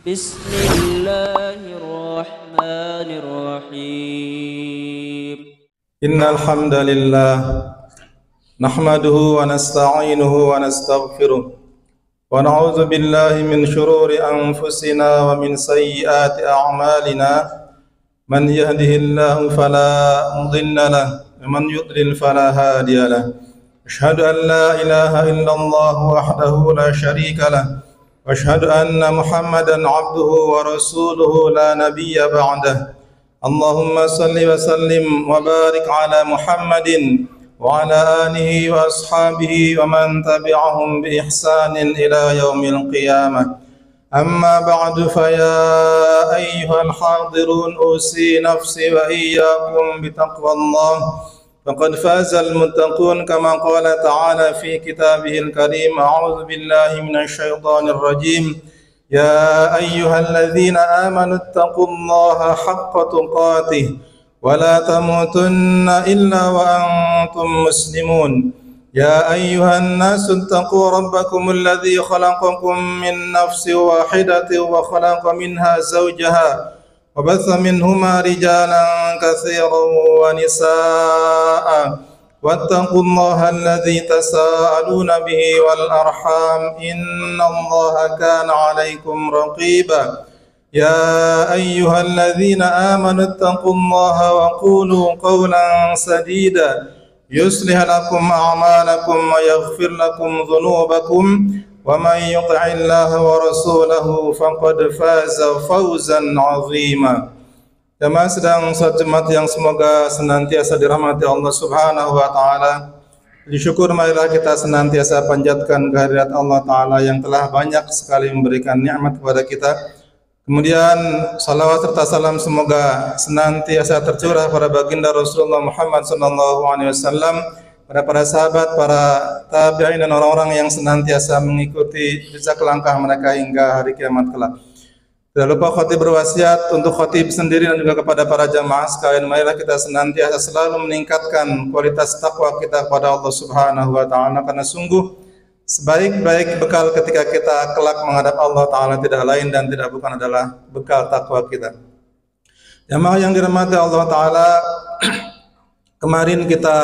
بسم الله الرحمن الرحيم إن الحمد لله نحمده ونستعينه ونستغفره ونعوذ بالله من شرور أنفسنا ومن سيئات أعمالنا من يهده الله فلا مضل له ومن يضلل فلا هادي له أشهد أن لا إله إلا الله وحده لا شريك له وأشهد أن محمدا عبده ورسوله لا نبي بعده اللهم صل وسلم وبارك على محمد وعلى آله وأصحابه ومن تبعهم بإحسان إلى يوم القيامة أما بعد فيا أيها الحاضرون أوصي نفسي وإياكم بتقوى الله فقد فاز المتقون كما قال تعالى في كتابه الكريم أعوذ بالله من الشيطان الرجيم يا أيها الذين آمنوا اتقوا الله حق تقاته ولا تموتن إلا وأنتم مسلمون يا أيها الناس اتقوا ربكم الذي خلقكم من نفس واحدة وخلق منها زوجها وبث منهما رجالا كثيرا ونساء واتقوا الله الذي تساءلون به والأرحام إن الله كان عليكم رقيبا يا أيها الذين آمنوا اتقوا الله وقولوا قولا سديدا يصلح لكم أعمالكم ويغفر لكم ذنوبكم ومن يطع الله ورسوله فقد فاز فوزا عظيما. Jamaah sedang salat Jumat yang semoga senantiasa dirahmati Allah Subhanahu wa taala. Disyukur marilah kita senantiasa panjatkan kehadirat Allah taala yang telah banyak sekali memberikan nikmat kepada kita. Kemudian salawat serta salam semoga senantiasa tercurah pada baginda Rasulullah Muhammad sallallahu alaihi wasallam, pada para sahabat, para tabi'in dan orang-orang yang senantiasa mengikuti jejak langkah mereka hingga hari kiamat kelak. Tidak lupa khatib berwasiat untuk khatib sendiri dan juga kepada para jamaah sekalian, marilah kita senantiasa selalu meningkatkan kualitas takwa kita kepada Allah Subhanahu wa taala, karena sungguh sebaik-baik bekal ketika kita kelak menghadap Allah taala tidak lain dan tidak bukan adalah bekal takwa kita. Jamaah yang dirahmati Allah taala, kemarin kita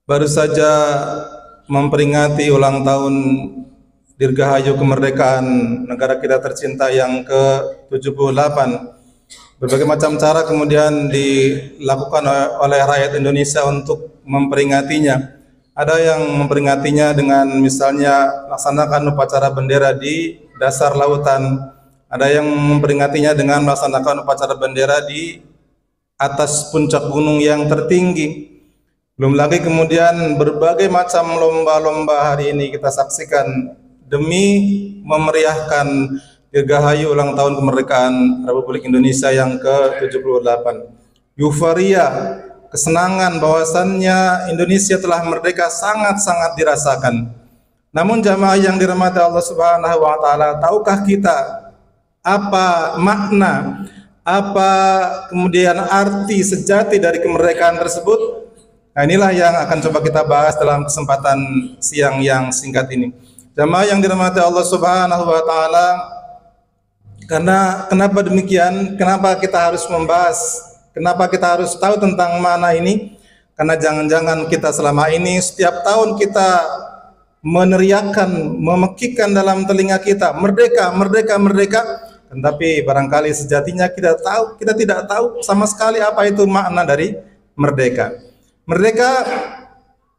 baru saja memperingati ulang tahun Dirgahayu kemerdekaan negara kita tercinta yang ke-78. Berbagai macam cara kemudian dilakukan oleh rakyat Indonesia untuk memperingatinya. Ada yang memperingatinya dengan misalnya laksanakan upacara bendera di dasar lautan. Ada yang memperingatinya dengan melaksanakan upacara bendera di atas puncak gunung yang tertinggi. Belum lagi kemudian berbagai macam lomba-lomba hari ini kita saksikan demi memeriahkan Dirgahayu ulang tahun kemerdekaan Republik Indonesia yang ke-78. Euforia, kesenangan bahwasannya Indonesia telah merdeka sangat-sangat dirasakan. Namun jamaah yang dirahmati Allah Subhanahu wa taala, tahukah kita apa makna, apa kemudian arti sejati dari kemerdekaan tersebut? Nah, inilah yang akan coba kita bahas dalam kesempatan siang yang singkat ini. Jamaah yang dirahmati Allah Subhanahu wa taala, karena kenapa demikian? Kenapa kita harus membahas? Kenapa kita harus tahu tentang makna ini? Karena jangan-jangan kita selama ini setiap tahun kita meneriakkan, memekikkan dalam telinga kita, merdeka, merdeka, merdeka. Tetapi barangkali sejatinya kita tidak tahu sama sekali apa itu makna dari merdeka. Merdeka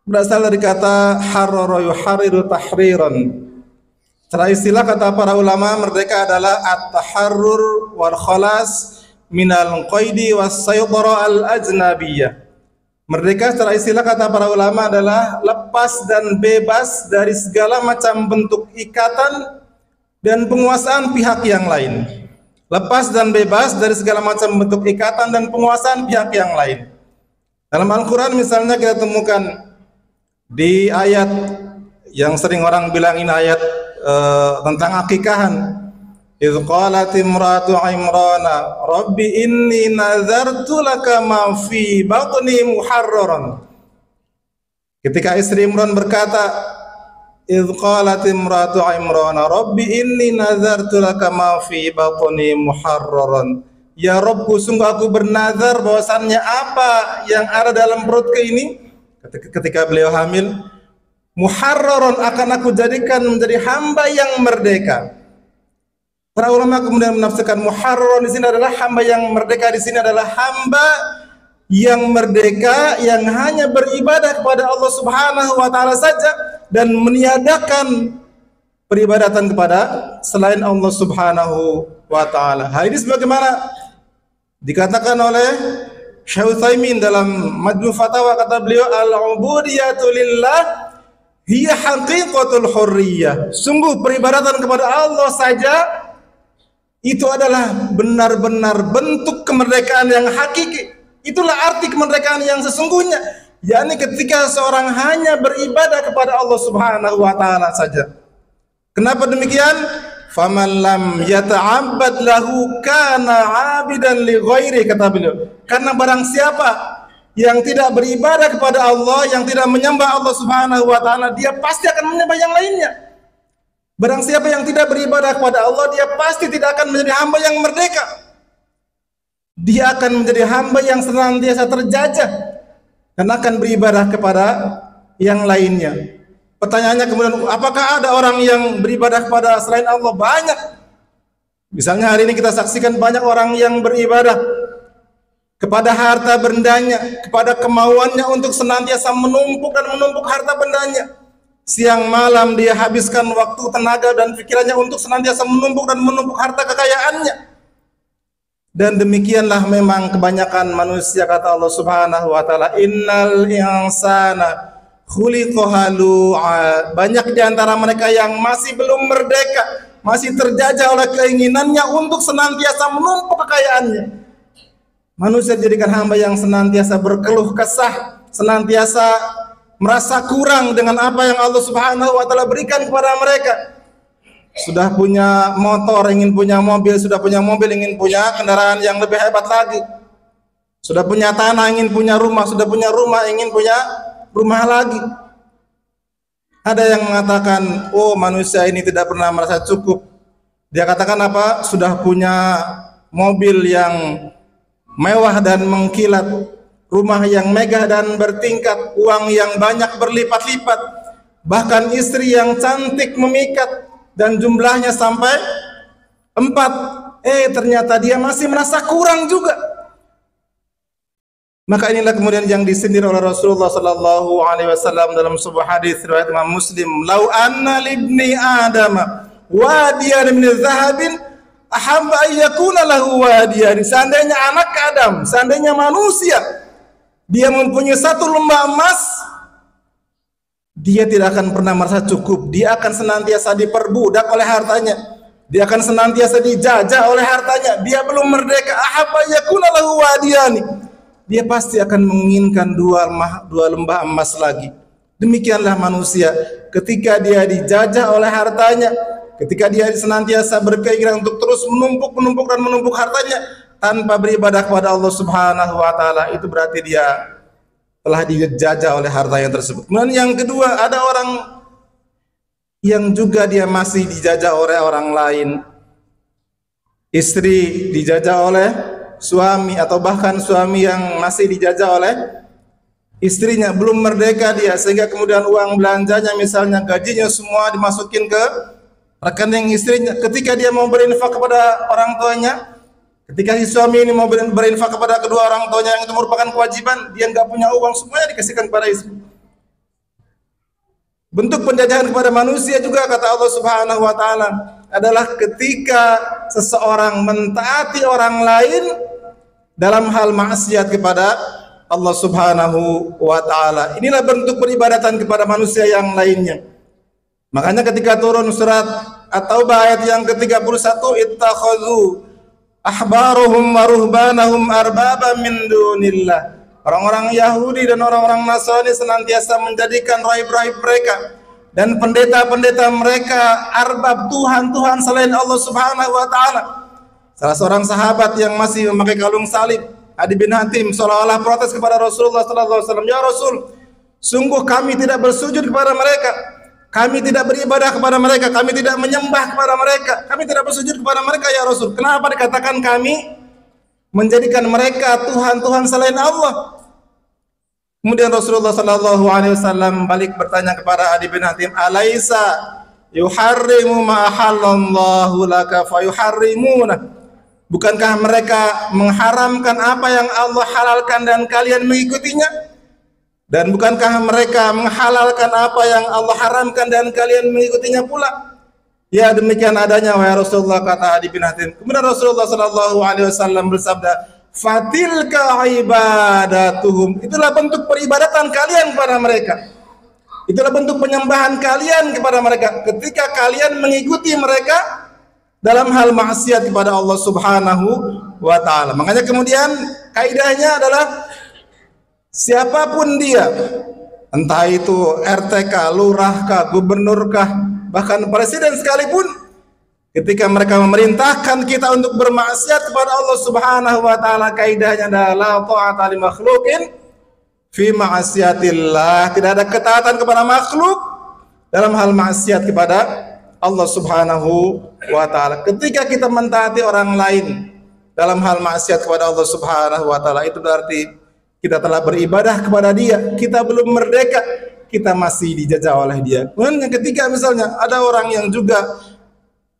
berasal dari kata harara yuhariru tahriran. Secara istilah kata para ulama, merdeka adalah at-taharrur wal khalas minal qaidi was saytara al ajnabiyah. Merdeka secara istilah kata para ulama adalah lepas dan bebas dari segala macam bentuk ikatan dan penguasaan pihak yang lain. Lepas dan bebas dari segala macam bentuk ikatan dan penguasaan pihak yang lain. Dalam Al-Quran misalnya kita temukan di ayat yang sering orang bilang ini ayat tentang akikahan. Idz qalat imratu Imrana rabbi inni nazartu laka ma fi batni muharraran. Ketika istri Imran berkata, idh qalat imratu Imran rabbi inni nazartu laka ma fi batni muharraran. Ya Rabbku, sungguh aku bernazar bahwasannya apa yang ada dalam perutku ini, ketika beliau hamil, muharraran, akan aku jadikan menjadi hamba yang merdeka. Para ulama kemudian menafsirkan muharraran di sini adalah hamba yang merdeka, di sini adalah hamba yang merdeka yang hanya beribadah kepada Allah Subhanahu wa taala saja dan meniadakan peribadatan kepada selain Allah Subhanahu wa taala. Hal ini sebagaimana dikatakan oleh Syekh Utsaimin dalam Majmu' Fatawa, kata beliau, al-ubudiyatu lillah hiya haqiqatul hurriyah. Sungguh peribadatan kepada Allah saja itu adalah benar-benar bentuk kemerdekaan yang hakiki. Itulah arti kemerdekaan yang sesungguhnya, yakni ketika seorang hanya beribadah kepada Allah Subhanahu wa taala saja. Kenapa demikian? Faman lam yata'abbad lahu kana 'abidan li ghairi, kata beliau. Karena barang siapa yang tidak beribadah kepada Allah, yang tidak menyembah Allah Subhanahu wa taala, dia pasti akan menyembah yang lainnya. Barang siapa yang tidak beribadah kepada Allah, dia pasti tidak akan menjadi hamba yang merdeka. Dia akan menjadi hamba yang senantiasa terjajah dan akan beribadah kepada yang lainnya. Pertanyaannya kemudian, apakah ada orang yang beribadah kepada selain Allah? Banyak. Misalnya hari ini kita saksikan banyak orang yang beribadah kepada harta bendanya, kepada kemauannya untuk senantiasa menumpuk dan menumpuk harta bendanya. Siang malam dia habiskan waktu, tenaga dan pikirannya untuk senantiasa menumpuk dan menumpuk harta kekayaannya. Dan demikianlah memang kebanyakan manusia, kata Allah Subhanahu wa taala, innal insana khuliqa halu'a. Banyak di antara mereka yang masih belum merdeka, masih terjajah oleh keinginannya untuk senantiasa menumpuk kekayaannya. Manusia dijadikan hamba yang senantiasa berkeluh kesah, senantiasa merasa kurang dengan apa yang Allah Subhanahu wa taala berikan kepada mereka. Sudah punya motor, ingin punya mobil, sudah punya mobil, ingin punya kendaraan yang lebih hebat lagi. Sudah punya tanah, ingin punya rumah, sudah punya rumah, ingin punya rumah lagi. Ada yang mengatakan, oh manusia ini tidak pernah merasa cukup. Dia katakan apa? Sudah punya mobil yang mewah dan mengkilat, rumah yang megah dan bertingkat, uang yang banyak berlipat-lipat, bahkan istri yang cantik memikat dan jumlahnya sampai 4. Ternyata dia masih merasa kurang juga. Maka inilah kemudian yang disindir oleh Rasulullah sallallahu alaihi wasallam dalam sebuah hadis riwayat Imam Muslim, "Lau anna libni Adam wadiyan min zahabin ahabba an yakuna lahu wadiyan." Seandainya anak Adam, seandainya manusia, dia mempunyai satu lembah emas, dia tidak akan pernah merasa cukup. Dia akan senantiasa diperbudak oleh hartanya. Dia akan senantiasa dijajah oleh hartanya. Dia belum merdeka. Ahabba yakuna lahu wadiyani. Dia pasti akan menginginkan dua lembah emas lagi. Demikianlah manusia, ketika dia dijajah oleh hartanya, ketika dia senantiasa berkeinginan untuk terus menumpuk hartanya tanpa beribadah kepada Allah Subhanahu wa taala, itu berarti dia telah dijajah oleh harta yang tersebut. Kemudian yang kedua, ada orang yang juga dia masih dijajah oleh orang lain. Istri dijajah oleh suami, atau bahkan suami yang masih dijajah oleh istrinya, belum merdeka dia, sehingga kemudian uang belanjanya, misalnya gajinya, semua dimasukin ke rekening istrinya. Ketika dia mau berinfak kepada orang tuanya, ketika si suami ini mau berinfak kepada kedua orang tuanya yang itu merupakan kewajiban, dia nggak punya uang, semuanya dikasihkan kepada istri. Bentuk penjajahan kepada manusia juga, kata Allah Subhanahu wa taala, adalah ketika seseorang mentaati orang lain dalam hal maksiat kepada Allah Subhanahu wa taala. Inilah bentuk peribadatan kepada manusia yang lainnya. Makanya ketika turun surat At-Taubah ayat yang ke-31, ittakhadhu ahbaruhum wa ruhbanahum arbaba min dunillah. Orang-orang Yahudi dan orang-orang Nasrani senantiasa menjadikan rahib-rahib mereka dan pendeta-pendeta mereka arbab, Tuhan-Tuhan selain Allah Subhanahu wa taala. Salah seorang sahabat yang masih memakai kalung salib, Adi bin Hatim, seolah-olah protes kepada Rasulullah sallallahu alaihi wasallam, "Ya Rasul, sungguh kami tidak bersujud kepada mereka, Kami tidak beribadah kepada mereka, kami tidak menyembah kepada mereka, kami tidak bersujud kepada mereka ya Rasul. Kenapa dikatakan kami menjadikan mereka Tuhan-Tuhan selain Allah? Kemudian Rasulullah sallallahu alaihi wasallam balik bertanya kepada Adi bin Hatim, "Alaisa yuharrimu ma halallahu laka fayuharrimuna?" Bukankah mereka mengharamkan apa yang Allah halalkan dan kalian mengikutinya? Dan bukankah mereka menghalalkan apa yang Allah haramkan dan kalian mengikutinya pula? Ya, demikian adanya wahai Rasulullah, kata Adi bin Hatim. Kemudian Rasulullah sallallahu alaihi wasallam bersabda, "Fatilka ibadatuhum." Itulah bentuk peribadatan kalian kepada mereka. Itulah bentuk penyembahan kalian kepada mereka ketika kalian mengikuti mereka dalam hal maksiat kepada Allah Subhanahu wa taala. Makanya kemudian kaidahnya adalah siapapun dia, entah itu RT-kah, lurah-kah, gubernur-kah, bahkan presiden sekalipun, ketika mereka memerintahkan kita untuk bermaksiat kepada Allah Subhanahu wa taala, kaidahnya adalah la ta'ata li makhluqin fi ma'siyatillah. Tidak ada ketaatan kepada makhluk dalam hal maksiat kepada Allah Subhanahu wa taala. Ketika kita mentaati orang lain dalam hal maksiat kepada Allah Subhanahu wa taala, itu berarti kita telah beribadah kepada dia, kita belum merdeka, kita masih dijajah oleh dia. Kemudian yang ketiga, misalnya ada orang yang juga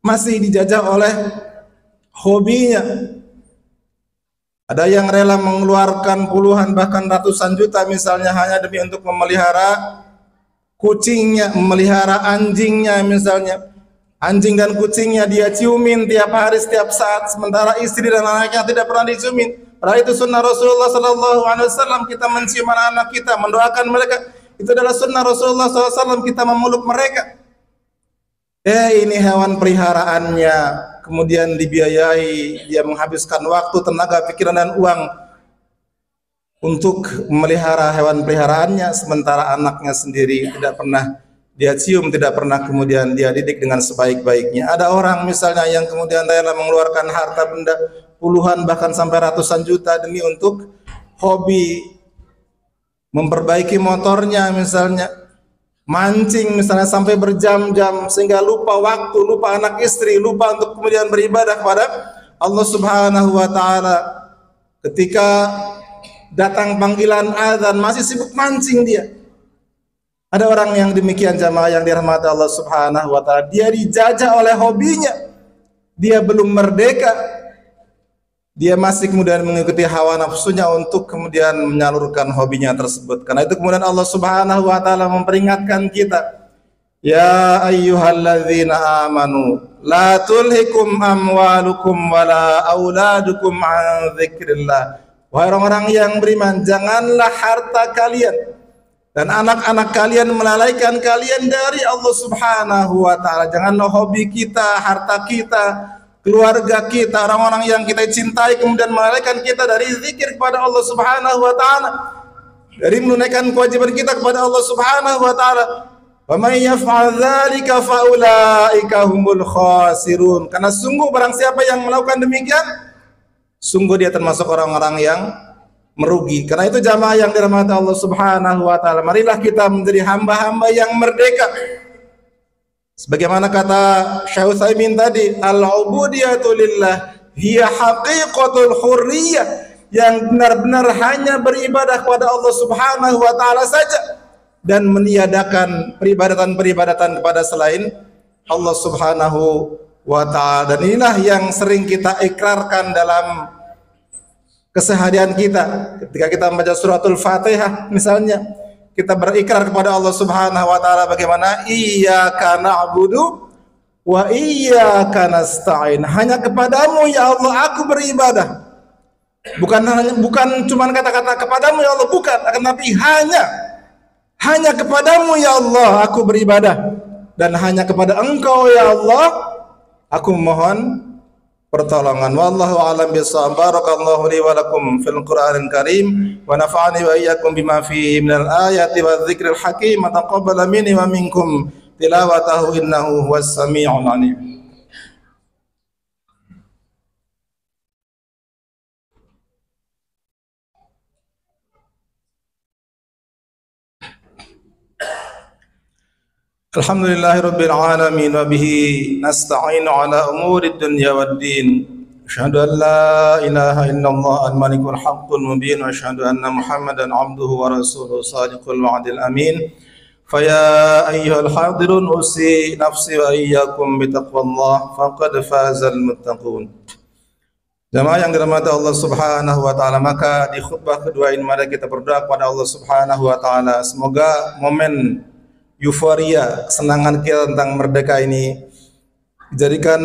masih dijajah oleh hobinya. Ada yang rela mengeluarkan puluhan bahkan ratusan juta misalnya hanya demi untuk memelihara kucingnya, memelihara anjingnya misalnya. Anjing dan kucingnya dia ciumin tiap hari, setiap saat, sementara istri dan anaknya tidak pernah diciumin. Padahal itu sunnah Rasulullah sallallahu alaihi wasallam, kita mencium anak-anak kita, mendoakan mereka. Itu adalah sunnah Rasulullah sallallahu alaihi wasallam, kita memeluk mereka. Ini hewan peliharaannya, kemudian dibiayai, dia menghabiskan waktu, tenaga, pikiran dan uang untuk memelihara hewan peliharaannya, sementara anaknya sendiri tidak pernah dia cium, tidak pernah kemudian dia didik dengan sebaik-baiknya. Ada orang misalnya yang kemudian rela mengeluarkan harta benda puluhan bahkan sampai ratusan juta demi untuk hobi memperbaiki motornya misalnya, mancing misalnya sampai berjam-jam sehingga lupa waktu, lupa anak istri, lupa untuk kemudian beribadah kepada Allah Subhanahu wa taala. Ketika datang panggilan azan masih sibuk mancing dia. Ada orang yang demikian, jamaah yang dirahmati Allah Subhanahu wa taala, dia dijajah oleh hobinya. Dia belum merdeka. Dia masih kemudian mengikuti hawa nafsunya untuk kemudian menyalurkan hobinya tersebut. Karena itu kemudian Allah Subhanahu wa taala memperingatkan kita, ya ayyuhalladzina amanu la tulhikum amwalukum wala auladukum an dzikrillah. Wahai orang-orang yang beriman, janganlah harta kalian dan anak-anak kalian melalaikan kalian dari Allah Subhanahu wa taala. Janganlah hobi kita, harta kita, keluarga kita, orang-orang yang kita cintai kemudian melalaikan kita dari zikir kepada Allah Subhanahu wa taala, dari menunaikan kewajiban kita kepada Allah Subhanahu wa taala. Wa may yaf'al dzalika fa ulaika humul khasirun. Karena sungguh barang siapa yang melakukan demikian, sungguh dia termasuk orang-orang yang merugi. Karena itu jamaah yang dirahmati Allah Subhanahu wa taala, marilah kita menjadi hamba-hamba yang merdeka. Sebagaimana kata Syekh Utsaimin tadi, al-ubudiyatu lillah hiya haqiqatul hurriyah, yang benar-benar hanya beribadah kepada Allah Subhanahu wa taala saja dan meniadakan peribadatan-peribadatan kepada selain Allah Subhanahu wa taala. Dan inilah yang sering kita ikrarkan dalam keseharian kita. Ketika kita membaca suratul Fatihah misalnya, kita berikrar kepada Allah Subhanahu wa taala bagaimana iyyaka na'budu wa iyyaka nasta'in. Hanya kepadamu ya Allah aku beribadah. Bukan cuma kata-kata kepadamu ya Allah, bukan, akan tapi hanya kepadamu ya Allah aku beribadah, dan hanya kepada Engkau ya Allah aku mohon pertolongan. Wallahu a'lam bishawab. Barakallahu li wa lakum fil Qur'anil Karim wa nafa'ani wa iyyakum bima fihi minal ayati wadh-dhikril hakim. Taqabbal minni wa minkum tilawatahu innahu huwas sami'ul 'alim. Alhamdulillahirabbil alamin wa bihi nasta'inu ala umuri dunya waddin. Asyhadu an la ilaha illallah al-malikul haqqul mubin wa asyhadu anna Muhammadan abduhu wa rasuluhu shadiqul wa'dil amin. Faya ayyuhal hadirun usi nafsi wa iyyakum bitaqwallah faqad fazal muttaqun. Jamaah yang dirahmati Allah Subhanahu wa taala, maka di khutbah kedua ini mari kita berdoa kepada Allah Subhanahu wa taala semoga momen euforia kesenangan kita tentang merdeka ini dijadikan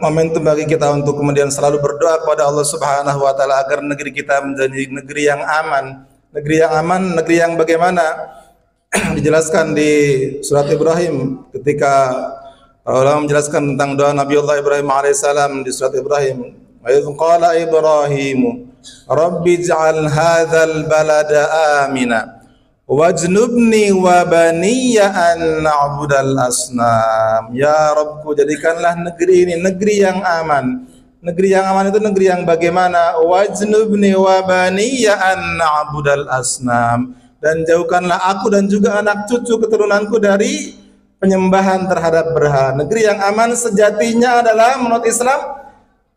momentum bagi kita untuk kemudian selalu berdoa kepada Allah Subhanahu wa taala agar negeri kita menjadi negeri yang aman. Negeri yang aman, negeri yang bagaimana? Dijelaskan di surat Ibrahim ketika para ulama menjelaskan tentang doa Nabiullah Ibrahim alaihissalam di surat Ibrahim. Wa idz qala Ibrahim rabbi ij'al hadzal balada amina wajnubni wa baniya an na'budal asnam. Ya Rabbku, jadikanlah negeri ini negeri yang aman. Negeri yang aman itu negeri yang bagaimana? Wajnubni wa baniya an na'budal asnam. Dan jauhkanlah aku dan juga anak cucu keturunanku dari penyembahan terhadap berhala. Negeri yang aman sejatinya adalah menurut Islam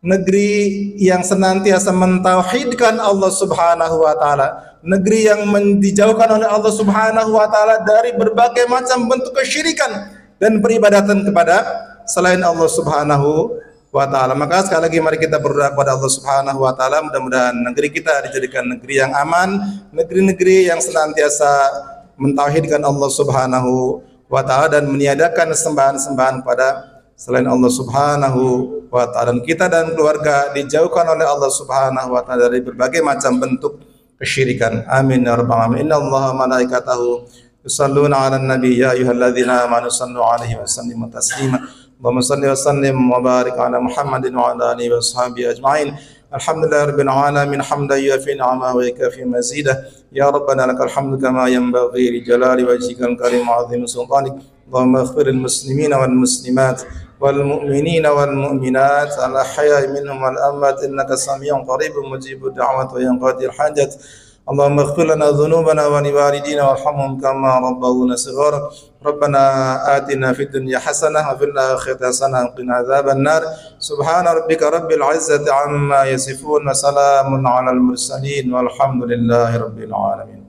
negeri yang senantiasa mentauhidkan Allah Subhanahu wa taala. Negeri yang dijauhkan oleh Allah Subhanahu wa taala dari berbagai macam bentuk kesyirikan dan peribadatan kepada selain Allah Subhanahu wa taala. Maka sekali lagi mari kita berdoa kepada Allah Subhanahu wa taala, mudah-mudahan negeri kita dijadikan negeri yang aman, negeri-negeri yang senantiasa mentauhidkan Allah Subhanahu wa taala dan meniadakan sembahan-sembahan pada selain Allah Subhanahu wa ta'ala. Dan kita dan keluarga dijauhkan oleh Allah Subhanahu wa ta'ala dari berbagai macam bentuk kesyirikan. Amin ya rabbal alamin. Innallaha malaikatahu yusalluna 'alan nabi ya ayyuhalladzina amanu sallu 'alaihi wa sallimu taslima. Allahumma salli wa sallim wa barik 'ala Muhammadin wa 'ala alihi wa sahbihi ajma'in. Alhamdulillahirabbil alamin hamdan yuwafi ni'amahu wa yukafi mazidah. Ya rabbana lakal hamdu kama yanbaghi li jalali wajhikal karim wa 'azimi sultanik. Allahumma ighfiril muslimina wal muslimat والمؤمنين والمؤمنات الأحياء منهم والأموات إنك سميع قريب مجيب الدعوات وينقضي الحاجات. اللهم اغفر لنا ذنوبنا ولوالدينا وارحمهم كما ربونا صغارا. ربنا آتنا في الدنيا حسنة وفي الآخرة حسنة وقنا عذاب النار. سبحان ربك رب العزة عما يصفون وسلام على المرسلين والحمد لله رب العالمين.